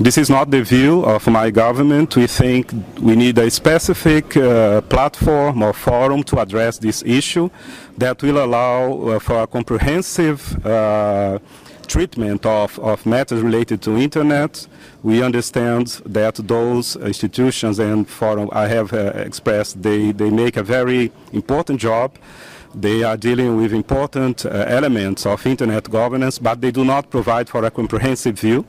This is not the view of my government. We think we need a specific platform or forum to address this issue that will allow for a comprehensive treatment of matters related to Internet. We understand that those institutions and forum I have expressed, they make a very important job. They are dealing with important elements of Internet governance, but they do not provide for a comprehensive view.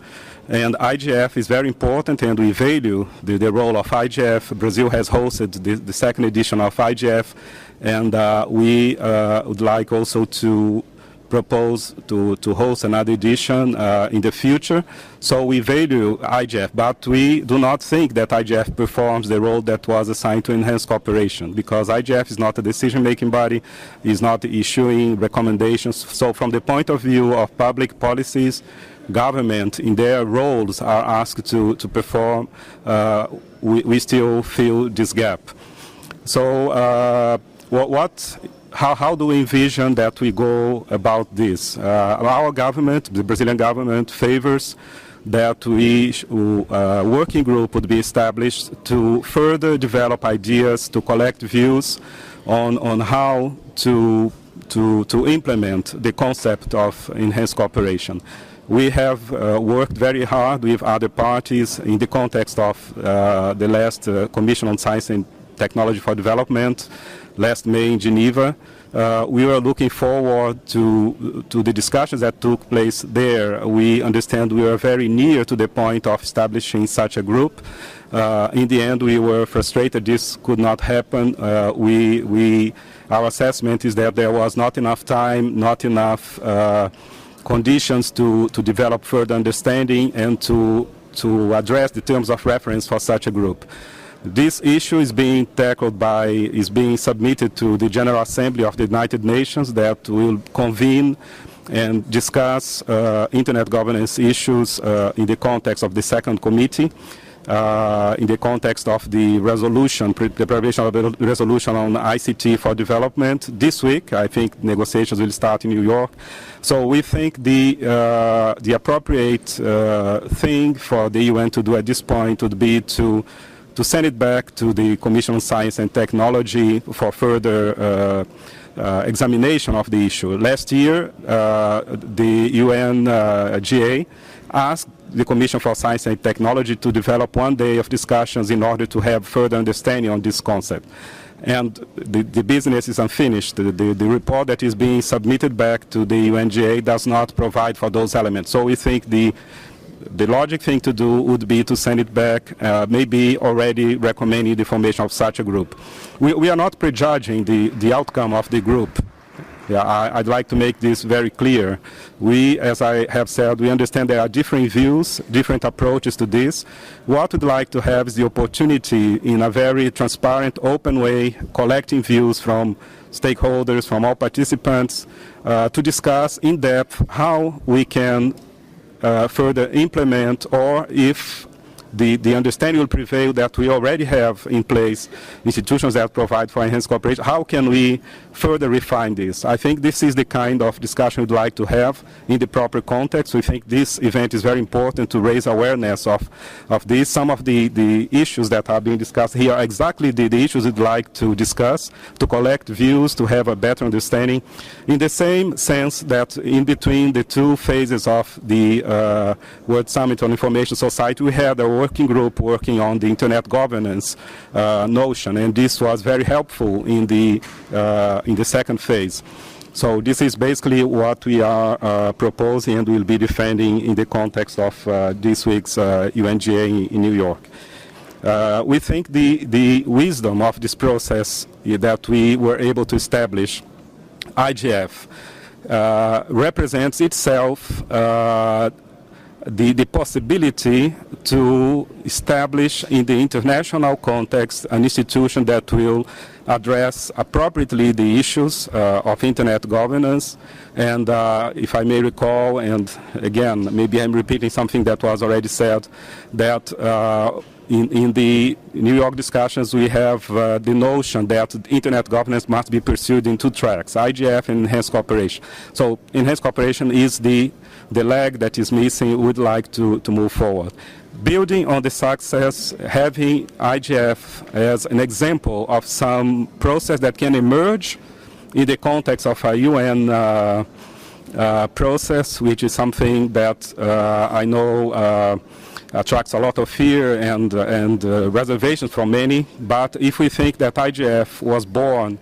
And IGF is very important, and we value the role of IGF. Brazil has hosted the second edition of IGF, and we would like also to propose to host another edition in the future. So we value IGF, but we do not think that IGF performs the role that was assigned to enhance cooperation, because IGF is not a decision-making body, is not issuing recommendations. So from the point of view of public policies, government in their roles are asked to perform. We still feel this gap. So how do we envision that we go about this? Our government, the Brazilian government, favors that a working group would be established to further develop ideas, to collect views on how to implement the concept of enhanced cooperation. We have worked very hard with other parties in the context of the last Commission on Science and Technology for Development, last May in Geneva. We were looking forward to the discussions that took place there. We understand we are very near to the point of establishing such a group. In the end, we were frustrated this could not happen. Our assessment is that there was not enough time, not enough conditions to develop further understanding and to address the terms of reference for such a group. This issue is being submitted to the General Assembly of the United Nations that will convene and discuss Internet governance issues in the context of the second committee, in the context of the resolution, the preparation of the resolution on ICT for development this week. I think negotiations will start in New York. So we think the appropriate thing for the UN to do at this point would be to send it back to the Commission on Science and Technology for further examination of the issue. Last year, the UNGA asked the Commission for Science and Technology to develop one day of discussions in order to have further understanding on this concept. And the business is unfinished. The report that is being submitted back to the UNGA does not provide for those elements. So we think the logic thing to do would be to send it back, maybe already recommending the formation of such a group. We are not prejudging the outcome of the group. Yeah, I'd like to make this very clear. We, as I have said, we understand there are different views, different approaches to this. What we'd like to have is the opportunity in a very transparent, open way, collecting views from stakeholders, from all participants, to discuss in depth how we can further implement, or if the understanding will prevail that we already have in place institutions that provide for enhanced cooperation, how can we further refine this? I think this is the kind of discussion we'd like to have in the proper context. We think this event is very important to raise awareness of this. Some of the issues that are being discussed here are exactly the issues we'd like to discuss, to collect views, to have a better understanding, in the same sense that in between the two phases of the World Summit on Information Society, we had a working group working on the Internet governance notion, and this was very helpful in the second phase. So this is basically what we are proposing and will be defending in the context of this week's UNGA in New York. We think the wisdom of this process that we were able to establish, IGF, represents itself the possibility to establish in the international context an institution that will address appropriately the issues of Internet governance. And if I may recall, and again, maybe I'm repeating something that was already said, that in the New York discussions, we have the notion that internet governance must be pursued in two tracks, IGF and enhanced cooperation. So enhanced cooperation is the leg that is missing. We would like to move forward. Building on the success, having IGF as an example of some process that can emerge in the context of a UN process, which is something that I know attracts a lot of fear and reservations from many. But if we think that IGF was born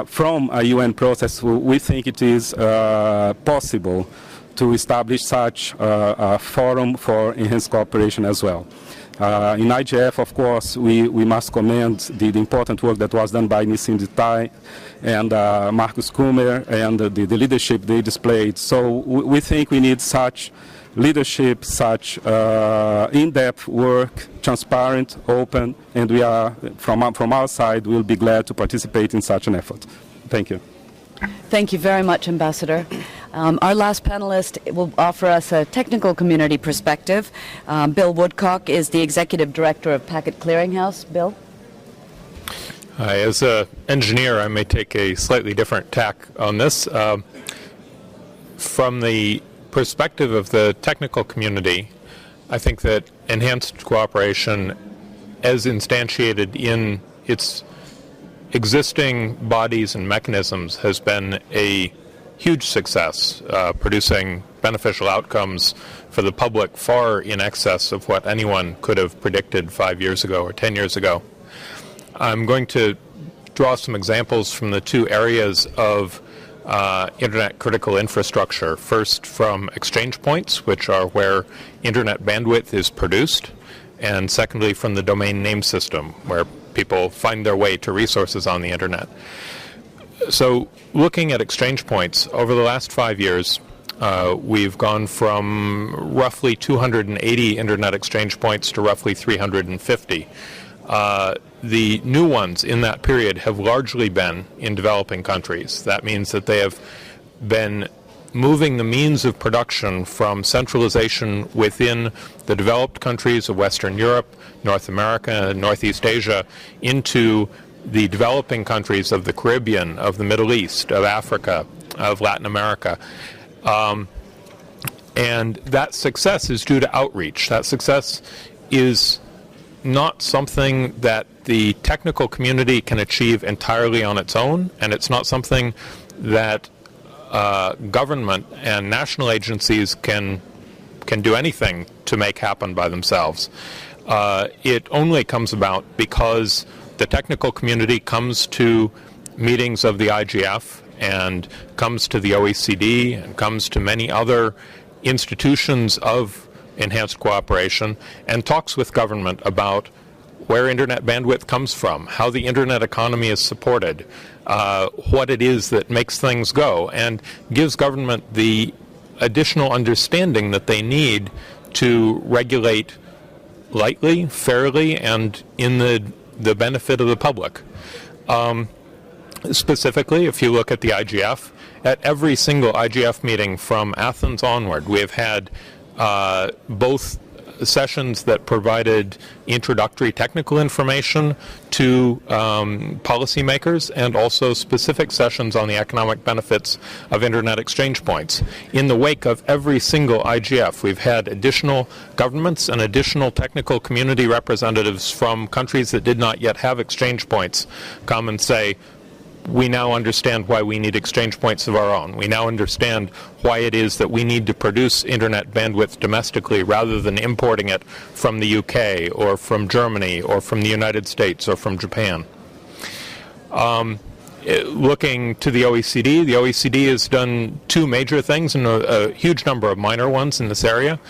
from a UN process, we think it is possible to establish such a forum for enhanced cooperation as well. In IGF, of course, we must commend the important work that was done by Nissim Ditai and Marcus Kummer and the leadership they displayed. So we think we need such leadership, such in-depth work, transparent, open, and we are, from our side, we'll be glad to participate in such an effort. Thank you. Thank you very much, Ambassador. Our last panelist will offer us a technical community perspective. Bill Woodcock is the Executive Director of Packet Clearinghouse. Bill? Hi. As an engineer, I may take a slightly different tack on this. From the perspective of the technical community, I think that enhanced cooperation, as instantiated in its existing bodies and mechanisms, has been a huge success, producing beneficial outcomes for the public far in excess of what anyone could have predicted 5 years ago or 10 years ago. I'm going to draw some examples from the two areas of Internet critical infrastructure. First, from exchange points, which are where Internet bandwidth is produced, and secondly, from the domain name system, where people find their way to resources on the Internet. So, looking at exchange points, over the last 5 years, we've gone from roughly 280 Internet exchange points to roughly 350. The new ones in that period have largely been in developing countries. That means that they have been moving the means of production from centralization within the developed countries of Western Europe, North America, Northeast Asia, into the developing countries of the Caribbean, of the Middle East, of Africa, of Latin America. And that success is due to outreach. That success is not something that the technical community can achieve entirely on its own, and it's not something that government and national agencies can do anything to make happen by themselves. It only comes about because the technical community comes to meetings of the IGF and comes to the OECD and comes to many other institutions of enhanced cooperation and talks with government about where Internet bandwidth comes from, how the Internet economy is supported, what it is that makes things go, and gives government the additional understanding that they need to regulate lightly, fairly, and in the benefit of the public. Specifically, if you look at the IGF, at every single IGF meeting from Athens onward, we have had both sessions that provided introductory technical information to policymakers and also specific sessions on the economic benefits of Internet exchange points. In the wake of every single IGF, we've had additional governments and additional technical community representatives from countries that did not yet have exchange points come and say, we now understand why we need exchange points of our own. We now understand why it is that we need to produce Internet bandwidth domestically rather than importing it from the UK or from Germany or from the United States or from Japan. Looking to the OECD has done two major things and a huge number of minor ones in this area.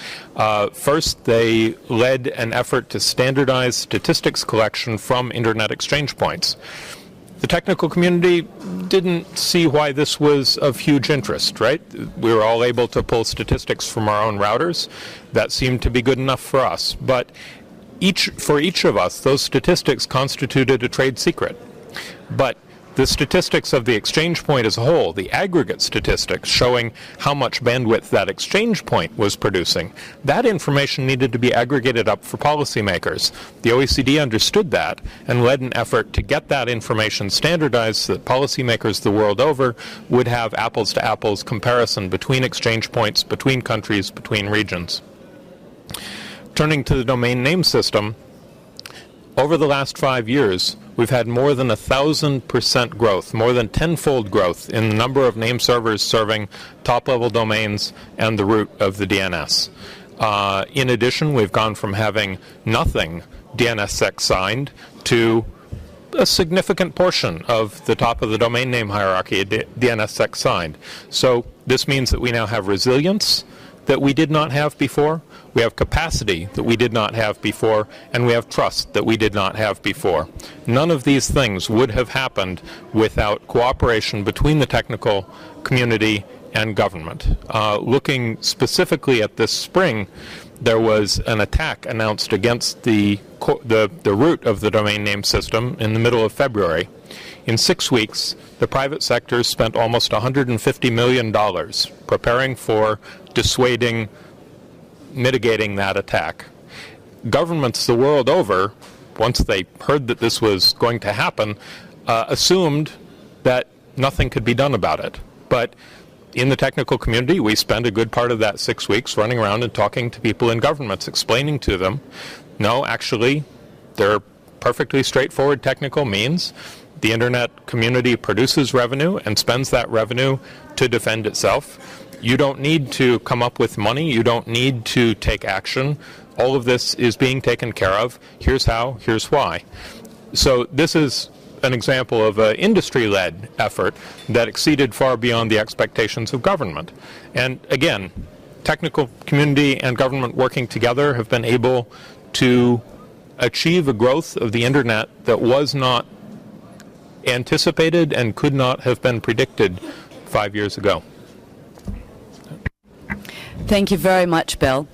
First, they led an effort to standardize statistics collection from Internet exchange points. The technical community didn't see why this was of huge interest, right? We were all able to pull statistics from our own routers. That seemed to be good enough for us. But for each of us, those statistics constituted a trade secret. But the statistics of the exchange point as a whole, the aggregate statistics showing how much bandwidth that exchange point was producing, that information needed to be aggregated up for policymakers. The OECD understood that and led an effort to get that information standardized so that policymakers the world over would have apples to apples comparison between exchange points, between countries, between regions. Turning to the domain name system, over the last 5 years, we've had more than 1,000% growth, more than tenfold growth in the number of name servers serving top-level domains and the root of the DNS. In addition, we've gone from having nothing DNSSEC signed to a significant portion of the top of the domain name hierarchy DNSSEC signed. So this means that we now have resilience that we did not have before, we have capacity that we did not have before, and we have trust that we did not have before. None of these things would have happened without cooperation between the technical community and government. Looking specifically at this spring, there was an attack announced against the root of the domain name system in the middle of February. In 6 weeks, the private sector spent almost $150 million preparing for dissuading, mitigating that attack. Governments the world over, once they heard that this was going to happen, assumed that nothing could be done about it. But in the technical community, we spent a good part of that 6 weeks running around and talking to people in governments, explaining to them, no, actually, there are perfectly straightforward technical means. The internet community produces revenue and spends that revenue to defend itself. You don't need to come up with money. You don't need to take action. All of this is being taken care of. Here's how, here's why. So this is an example of an industry-led effort that exceeded far beyond the expectations of government. And again, technical community and government working together have been able to achieve a growth of the internet that was not anticipated and could not have been predicted 5 years ago. Thank you very much, Bill.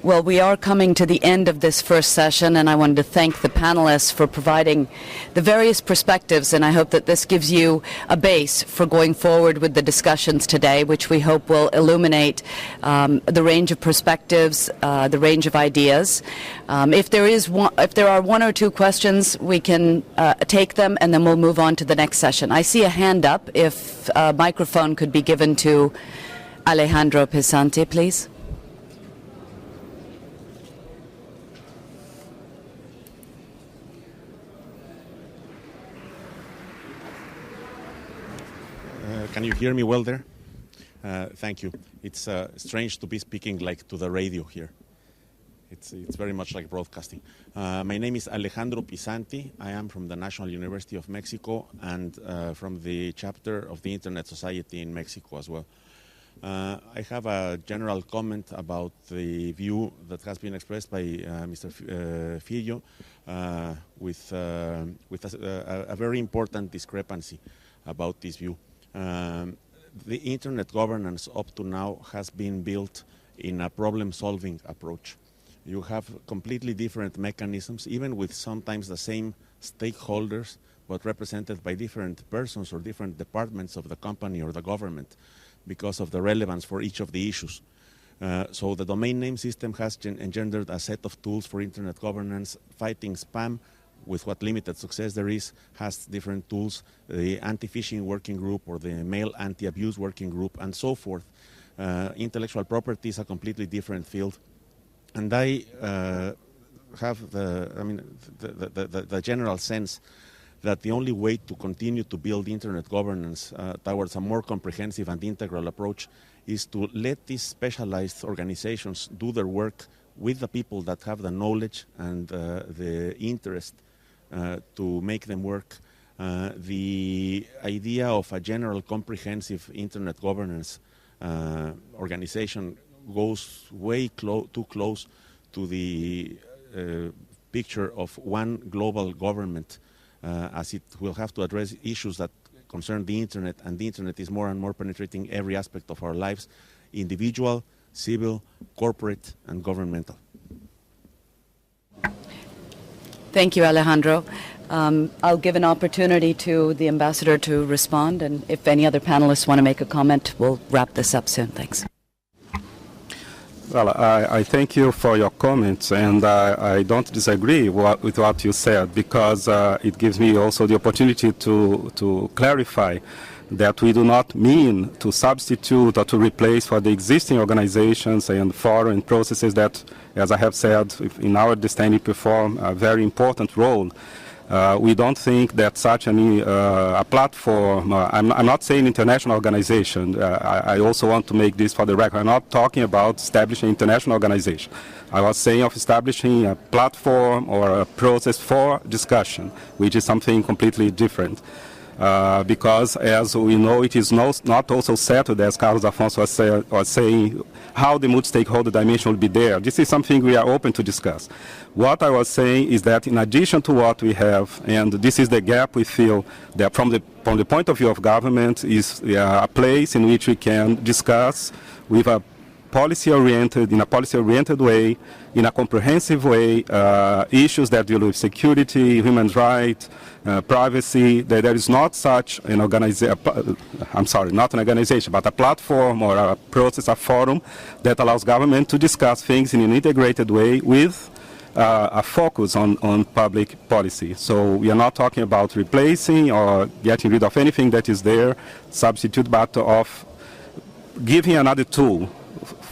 Well, we are coming to the end of this first session, and I wanted to thank the panelists for providing the various perspectives, and I hope that this gives you a base for going forward with the discussions today, which we hope will illuminate the range of perspectives, the range of ideas. If there are one or two questions, we can take them, and then we'll move on to the next session. I see a hand up. If a microphone could be given to Alejandro Pesante, please. Can you hear me well there? Thank you. It's strange to be speaking like to the radio here. It's very much like broadcasting. My name is Alejandro Pisanti. I am from the National University of Mexico and from the chapter of the Internet Society in Mexico as well. I have a general comment about the view that has been expressed by Mr. Fillo with a very important discrepancy about this view. The internet governance up to now has been built in a problem-solving approach. You have completely different mechanisms, even with sometimes the same stakeholders, but represented by different persons or different departments of the company or the government because of the relevance for each of the issues. So the domain name system has engendered a set of tools for internet governance, fighting spam, with what limited success there is, has different tools, the anti-phishing working group or the mail anti-abuse working group and so forth. Intellectual property is a completely different field. And I have the general sense that the only way to continue to build internet governance towards a more comprehensive and integral approach is to let these specialized organizations do their work with the people that have the knowledge and the interest to make them work. The idea of a general comprehensive internet governance organization goes way too close to the picture of one global government, as it will have to address issues that concern the internet, and the internet is more and more penetrating every aspect of our lives, individual, civil, corporate, and governmental. Thank you, Alejandro. I'll give an opportunity to the ambassador to respond, and if any other panelists want to make a comment, we'll wrap this up soon. Thanks. Well, I thank you for your comments, and I don't disagree with what you said, because it gives me also the opportunity to clarify that we do not mean to substitute or to replace for the existing organizations and foreign processes that, as I have said, in our understanding, perform a very important role. We don't think that such a platform, I'm not saying international organization, I also want to make this for the record. I'm not talking about establishing an international organization. I was saying of establishing a platform or a process for discussion, which is something completely different. Because, as we know, it is not also settled, as Carlos Afonso was saying, how the multi-stakeholder dimension will be there. This is something we are open to discuss. What I was saying is that in addition to what we have, and this is the gap we feel that from the point of view of government, is a place in which we can discuss with a in a policy-oriented way, in a comprehensive way, issues that deal with security, human rights, privacy. That there is not such an organization, not an organization, but a platform or a process, a forum that allows government to discuss things in an integrated way with a focus on public policy. So we are not talking about replacing or getting rid of anything that is there, substitute, but of giving another tool.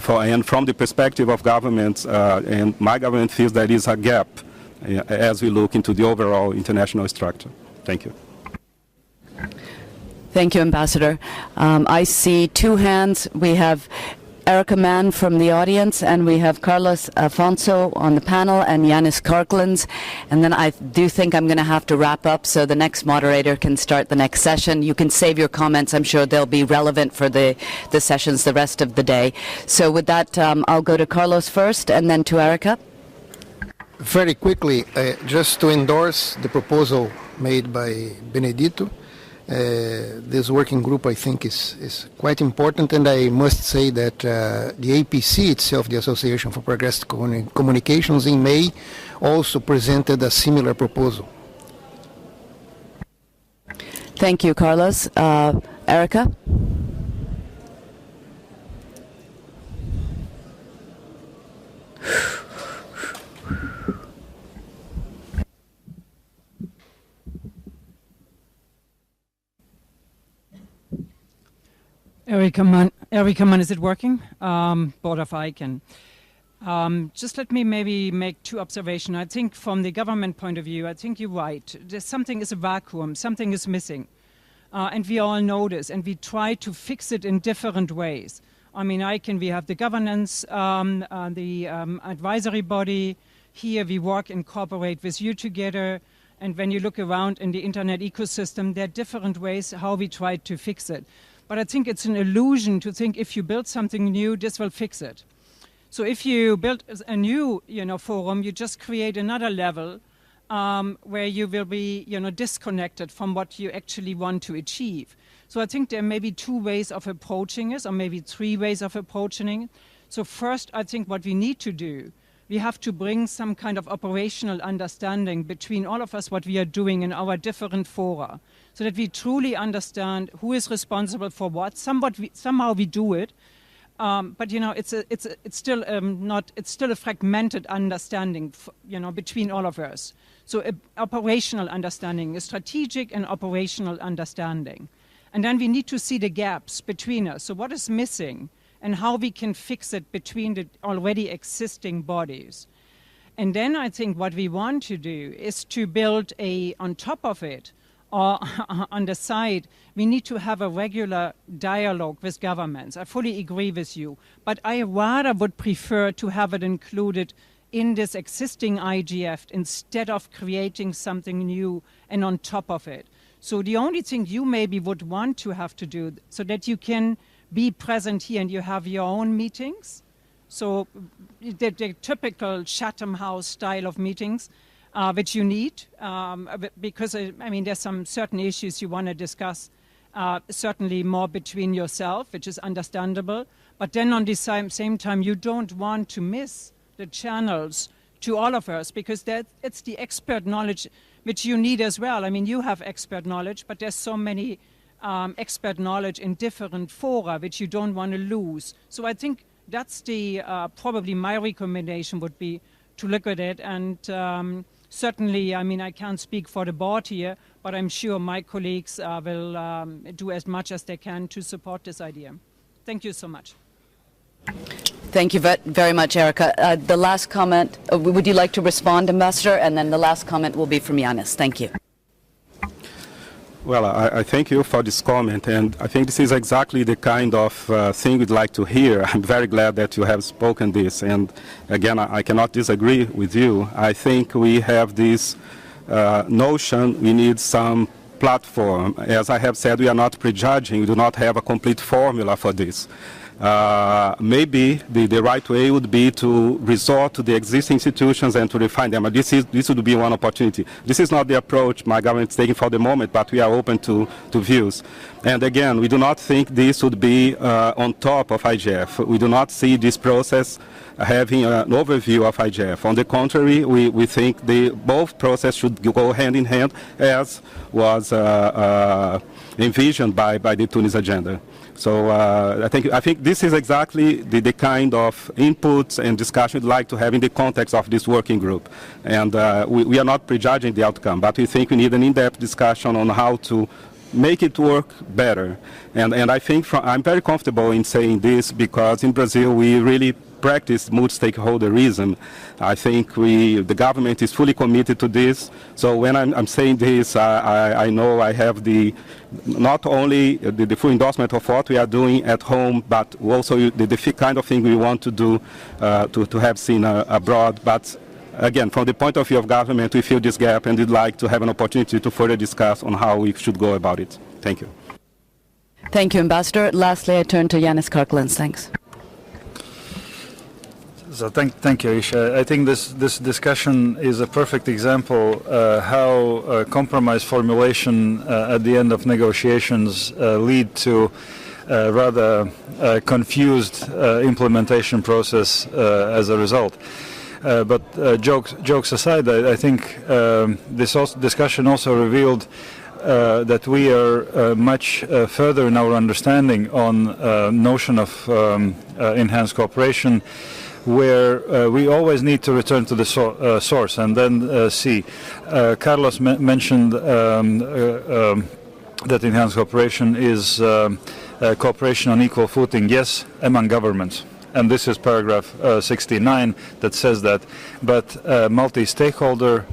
And from the perspective of governments, and my government feels there is a gap as we look into the overall international structure. Thank you. Thank you, Ambassador. I see two hands. We have Erica Mann from the audience, and we have Carlos Afonso on the panel, and Yanis Karklins. And then I do think I'm going to have to wrap up so the next moderator can start the next session. You can save your comments. I'm sure they'll be relevant for the sessions the rest of the day. So with that, I'll go to Carlos first, and then to Erica. Very quickly, just to endorse the proposal made by Benedito. This working group, I think, is quite important, and I must say that the APC itself, the Association for Progressive Communications, in May also presented a similar proposal. Thank you, Carlos. Erica? Erica Mann, is it working? Board of ICANN. Just let me maybe make two observations. I think from the government point of view, I think you're right. Something is a vacuum, something is missing. And we all know this, and we try to fix it in different ways. I mean, we have the governance, the advisory body. Here we work and cooperate with you together. And when you look around in the internet ecosystem, there are different ways how we try to fix it. But I think it's an illusion to think if you build something new, this will fix it. So if you build a new, forum, you just create another level where you will be, disconnected from what you actually want to achieve. So I think there may be two ways of approaching it, or maybe three ways of approaching it. So first, I think what we need to do, we have to bring some kind of operational understanding between all of us what we are doing in our different fora, so that we truly understand who is responsible for what. Somehow we do it, but it's still a fragmented understanding, between all of us. So operational understanding, a strategic and operational understanding, and then we need to see the gaps between us. So what is missing, and how we can fix it between the already existing bodies. And then I think what we want to do is to build on top of it, or on the side, we need to have a regular dialogue with governments. I fully agree with you, but I rather would prefer to have it included in this existing IGF instead of creating something new and on top of it. So the only thing you maybe would want to have to do, so that you can be present here and you have your own meetings, so the typical Chatham House style of meetings, which you need, because, there's some certain issues you want to discuss, certainly more between yourself, which is understandable. But then on the same time, you don't want to miss the channels to all of us, because it's the expert knowledge which you need as well. I mean, you have expert knowledge, but there's so many expert knowledge in different fora which you don't want to lose. So I think that's the probably my recommendation would be to look at it. And certainly, I mean, I can't speak for the board here, but I'm sure my colleagues will do as much as they can to support this idea. Thank you so much. Thank you very much, Erika. The last comment, would you like to respond, Ambassador? And then the last comment will be from Yanis. Thank you. Well, I thank you for this comment, and I think this is exactly the kind of thing we'd like to hear. I'm very glad that you have spoken this, and again, I cannot disagree with you. I think we have this notion we need some platform. As I have said, we are not prejudging, we do not have a complete formula for this. Maybe the right way would be to resort to the existing institutions and to refine them. This would be one opportunity. This is not the approach my government is taking for the moment, but we are open to views. And again, we do not think this would be on top of IGF. We do not see this process having an overview of IGF. On the contrary, we think both processes should go hand in hand, as was envisioned by the Tunis agenda. So I think this is exactly the kind of inputs and discussion we'd like to have in the context of this working group. And we are not prejudging the outcome, but we think we need an in-depth discussion on how to make it work better. And I think I'm very comfortable in saying this because in Brazil we really practice multi-stakeholderism. I think the government is fully committed to this. So when I'm saying this, I know I have not only the full endorsement of what we are doing at home, but also the kind of thing we want to do to have seen abroad. But again, from the point of view of government, we feel this gap and we'd like to have an opportunity to further discuss on how we should go about it. Thank you. Thank you, Ambassador. Lastly, I turn to Yanis Karklins. Thanks. So thank you, Isha. I think this discussion is a perfect example how compromise formulation at the end of negotiations lead to rather confused implementation process as a result. But jokes aside, I think this discussion also revealed that we are much further in our understanding on notion of enhanced cooperation, where we always need to return to the source and then see. Carlos mentioned that enhanced cooperation is cooperation on equal footing, yes, among governments. And this is paragraph 69 that says that. But multi-stakeholder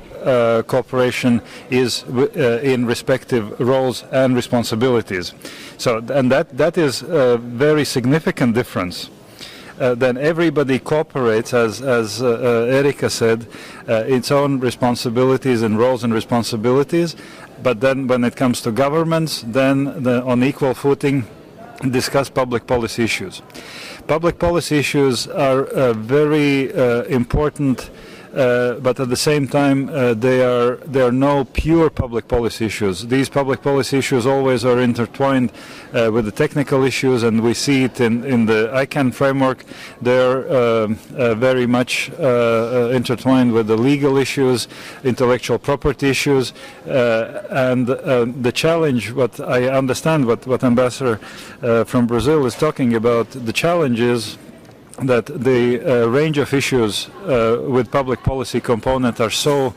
cooperation is in respective roles and responsibilities. So, and that is a very significant difference. Then everybody cooperates, as Erika said, its own responsibilities and roles and responsibilities. But then when it comes to governments, then on equal footing, discuss public policy issues. Public policy issues are very important, but at the same time they are no pure public policy issues. These public policy issues always are intertwined with the technical issues, and we see it in the ICANN framework. They're very much intertwined with the legal issues, intellectual property issues, and the challenge, what I understand what Ambassador from Brazil is talking about, the challenge is that the range of issues with public policy component are so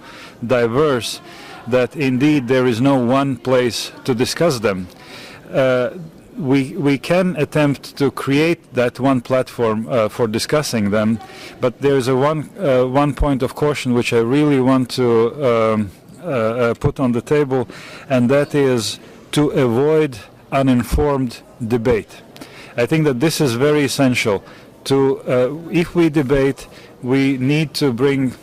diverse that indeed there is no one place to discuss them. We can attempt to create that one platform for discussing them, but there is one point of caution which I really want to put on the table, and that is to avoid uninformed debate. I think that this is very essential. If we debate, we need to bring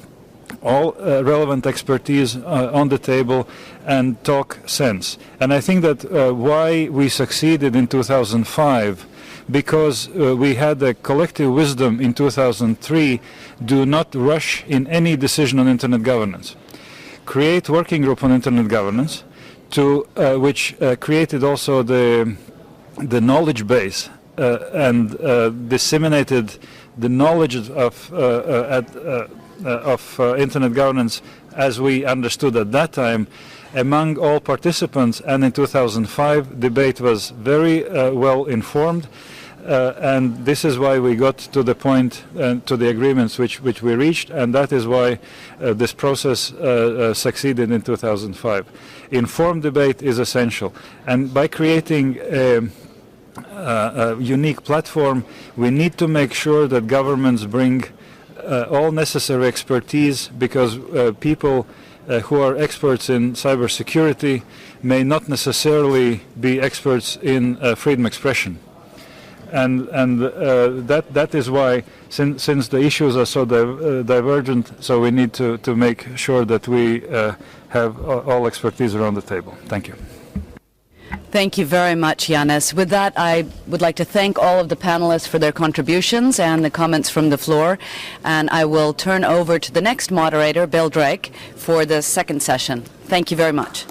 all relevant expertise on the table and talk sense. And I think that why we succeeded in 2005, because we had a collective wisdom in 2003, do not rush in any decision on internet governance. Create working group on internet governance, which created also the knowledge base and disseminated the knowledge of internet governance as we understood at that time among all participants, and in 2005 debate was very well informed, and this is why we got to the point to the agreements which we reached, and that is why this process succeeded in 2005. Informed debate is essential, and by creating a unique platform, we need to make sure that governments bring all necessary expertise, because people who are experts in cybersecurity may not necessarily be experts in freedom of expression. And that is why, since the issues are so divergent, so we need to make sure that we have all expertise around the table. Thank you. Thank you very much, Yanis. With that, I would like to thank all of the panelists for their contributions and the comments from the floor. And I will turn over to the next moderator, Bill Drake, for the second session. Thank you very much.